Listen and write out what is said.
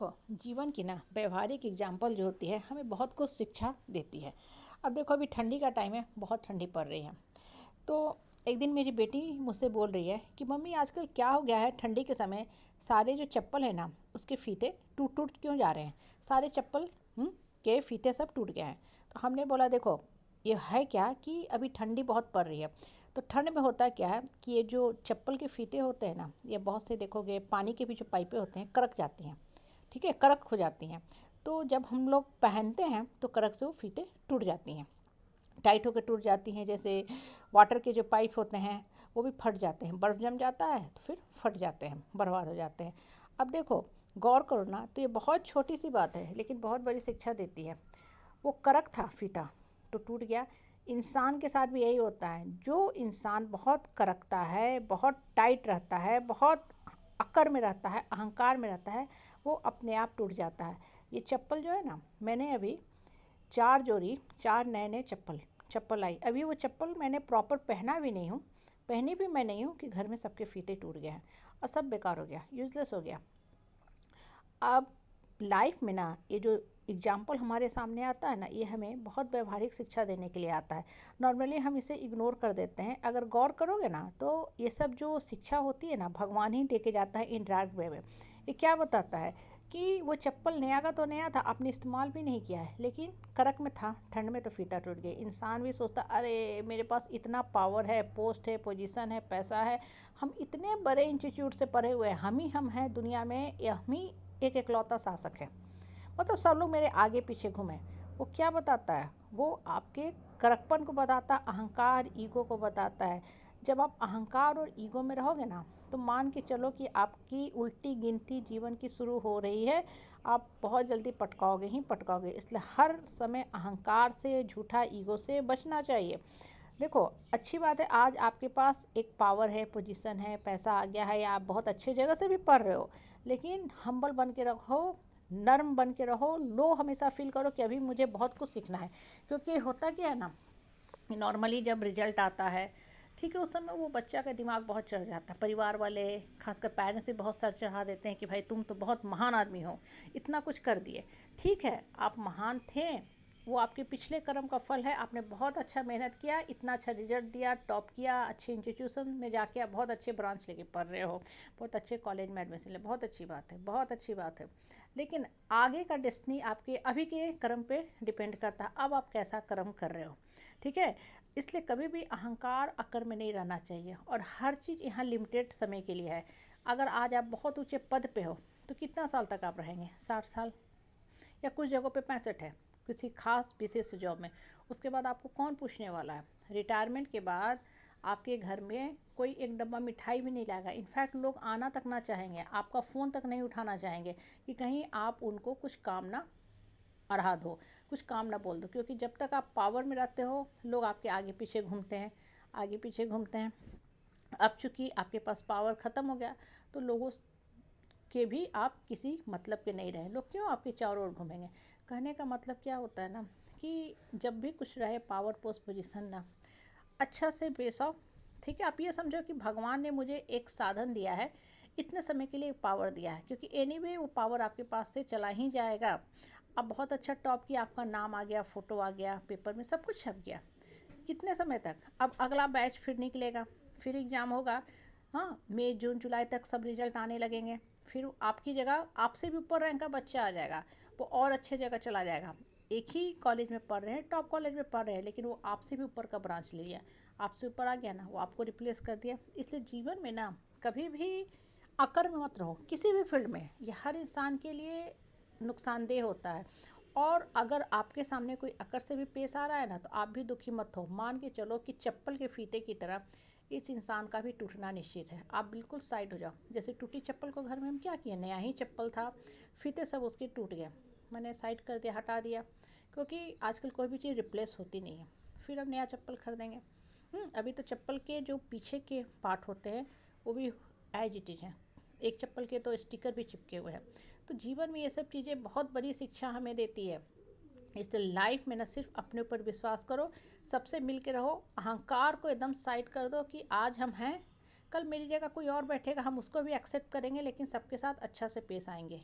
देखो, जीवन की ना व्यवहारिक एग्जाम्पल जो होती है हमें बहुत कुछ शिक्षा देती है। अब देखो, अभी ठंडी का टाइम है, बहुत ठंडी पड़ रही है। तो एक दिन मेरी बेटी मुझसे बोल रही है कि मम्मी आजकल क्या हो गया है, ठंडी के समय सारे जो चप्पल है ना उसके फीते टूट टूट क्यों जा रहे हैं। सारे चप्पल के फीते सब टूट गए हैं। तो हमने बोला देखो, ये है क्या कि अभी ठंडी बहुत पड़ रही है। तो ठंड में होता क्या है कि ये जो चप्पल के फीते होते हैं ना, ये बहुत से देखोगे पानी के भी जो पाइपें होते हैं कड़क जाती हैं। ठीक है, कड़क हो जाती हैं। तो जब हम लोग पहनते हैं तो कड़क से वो फीते टूट जाती हैं, टाइट होकर टूट जाती हैं। जैसे वाटर के जो पाइप होते हैं वो भी फट जाते हैं, बर्फ़ जम जाता है तो फिर फट जाते हैं, बर्बाद हो जाते हैं। अब देखो, गौर करो ना, तो ये बहुत छोटी सी बात है लेकिन बहुत बड़ी शिक्षा देती है। वो कड़क था फीता तो टूट गया। इंसान के साथ भी यही होता है। जो इंसान बहुत कड़कता है, बहुत टाइट रहता है, बहुत अक्कर में रहता है, अहंकार में रहता है, वो अपने आप टूट जाता है। ये चप्पल जो है ना, मैंने अभी 4 नए नए चप्पल चप्पल आई। अभी वो चप्पल मैंने प्रॉपर पहना भी नहीं हूँ, पहनी भी मैं नहीं हूँ कि घर में सबके फीते टूट गए हैं और सब बेकार हो गया, यूज़लेस हो गया। अब लाइफ में ना ये जो एग्जाम्पल हमारे सामने आता है ना, ये हमें बहुत व्यवहारिक शिक्षा देने के लिए आता है। नॉर्मली हम इसे इग्नोर कर देते हैं। अगर गौर करोगे ना तो ये सब जो शिक्षा होती है ना, भगवान ही दे के जाता है इनडायरेक्ट वे में। ये क्या बताता है कि वो चप्पल नया का तो नया था, आपने इस्तेमाल भी नहीं किया है, लेकिन करक में था, ठंड में तो फीता टूट गया। इंसान भी सोचता अरे मेरे पास इतना पावर है, पोस्ट है, पोजीशन है, पैसा है, हम इतने बड़े इंस्टीट्यूट से पढ़े हुए हैं, हम हैं दुनिया में, या हम ही एक एकलौता शासक है, मतलब सब लोग मेरे आगे पीछे घूमे। वो क्या बताता है? वो आपके कड़कपन को बताता, अहंकार, ईगो को बताता है। जब आप अहंकार और ईगो में रहोगे ना, तो मान के चलो कि आपकी उल्टी गिनती जीवन की शुरू हो रही है। आप बहुत जल्दी पटकाओगे ही पटकाओगे। इसलिए हर समय अहंकार से, झूठा ईगो से बचना चाहिए। देखो, अच्छी बात है आज आपके पास एक पावर है, पोजीशन है, पैसा आ गया है, या आप बहुत अच्छे जगह से भी पढ़ रहे हो, लेकिन हम्बल बन के रखो, नर्म बन के रहो। लो हमेशा फील करो कि अभी मुझे बहुत कुछ सीखना है। क्योंकि होता क्या है ना, नॉर्मली जब रिजल्ट आता है, ठीक है, उस समय वो बच्चा का दिमाग बहुत चढ़ जाता है। परिवार वाले, खासकर पेरेंट्स भी बहुत सर चढ़ा देते हैं कि भाई तुम तो बहुत महान आदमी हो, इतना कुछ कर दिए। ठीक है, आप महान थे, वो आपके पिछले कर्म का फल है। आपने बहुत अच्छा मेहनत किया, इतना अच्छा रिजल्ट दिया, टॉप किया, अच्छे इंस्टीट्यूशन में जाके आप बहुत अच्छे ब्रांच लेके पढ़ रहे हो, बहुत अच्छे कॉलेज में एडमिशन ले, बहुत अच्छी बात है, बहुत अच्छी बात है। लेकिन आगे का डेस्टिनी आपके अभी के कर्म पे डिपेंड करता है, अब आप कैसा कर्म कर रहे हो। ठीक है, इसलिए कभी भी अहंकार अक्कर में नहीं रहना चाहिए, और हर चीज़ यहाँ लिमिटेड समय के लिए है। अगर आज आप बहुत ऊंचे पद पे हो तो कितना साल तक आप रहेंगे? 60 साल, या कुछ जगहों पे 65 है, किसी खास विशेष जॉब में। उसके बाद आपको कौन पूछने वाला है? रिटायरमेंट के बाद आपके घर में कोई एक डब्बा मिठाई भी नहीं लाएगा। इनफैक्ट लोग आना तक ना चाहेंगे, आपका फ़ोन तक नहीं उठाना चाहेंगे कि कहीं आप उनको कुछ काम ना अड़ा दो, कुछ काम ना बोल दो। क्योंकि जब तक आप पावर में रहते हो, लोग आपके आगे पीछे घूमते हैं, आगे पीछे घूमते हैं। अब चूँकि आपके पास पावर ख़त्म हो गया, तो लोगों के भी आप किसी मतलब के नहीं रहे। लोग क्यों आपके चारों ओर घूमेंगे? कहने का मतलब क्या होता है ना, कि जब भी कुछ रहे, पावर, पोस्ट, पोजीशन ना, अच्छा से पेश आओ। ठीक है, आप ये समझो कि भगवान ने मुझे एक साधन दिया है, इतने समय के लिए पावर दिया है, क्योंकि एनीवे वो पावर आपके पास से चला ही जाएगा। अब बहुत अच्छा टॉप किया, आपका नाम आ गया, फ़ोटो आ गया, पेपर में सब कुछ छप गया, कितने समय तक? अब अगला बैच फिर निकलेगा, फिर एग्ज़ाम होगा। हाँ, मई जून जुलाई तक सब रिजल्ट आने लगेंगे। फिर आपकी जगह आपसे भी ऊपर रैंक का बच्चा आ जाएगा, वो और अच्छे जगह चला जाएगा। एक ही कॉलेज में पढ़ रहे हैं, टॉप कॉलेज में पढ़ रहे हैं, लेकिन वो आपसे भी ऊपर का ब्रांच ले लिया, आपसे ऊपर आ गया ना, वो आपको रिप्लेस कर दिया। इसलिए जीवन में ना कभी भी अकर में मत रहो, किसी भी फील्ड में। ये हर इंसान के लिए नुकसानदेह होता है। और अगर आपके सामने कोई अकर से भी पेश आ रहा है ना, तो आप भी दुखी मत हो। मान के चलो कि चप्पल के फीते की तरह इस इंसान का भी टूटना निश्चित है। आप बिल्कुल साइड हो जाओ। जैसे टूटी चप्पल को घर में हम क्या किए, नया ही चप्पल था, फीते सब उसके टूट गए, मैंने साइड कर दिया, हटा दिया। क्योंकि आजकल कोई भी चीज़ रिप्लेस होती नहीं है, फिर अब नया चप्पल खरीदेंगे। अभी तो चप्पल के जो पीछे के पार्ट होते हैं वो भी एज इट इज़ हैं, एक चप्पल के तो स्टिकर भी चिपके हुए हैं। तो जीवन में ये सब चीज़ें बहुत बड़ी शिक्षा हमें देती है। इसलिए लाइफ में न सिर्फ अपने ऊपर विश्वास करो, सबसे मिल के रहो, अहंकार को एकदम साइड कर दो कि आज हम हैं, कल मेरी जगह कोई और बैठेगा, हम उसको भी एक्सेप्ट करेंगे, लेकिन सबके साथ अच्छा से पेश आएंगे।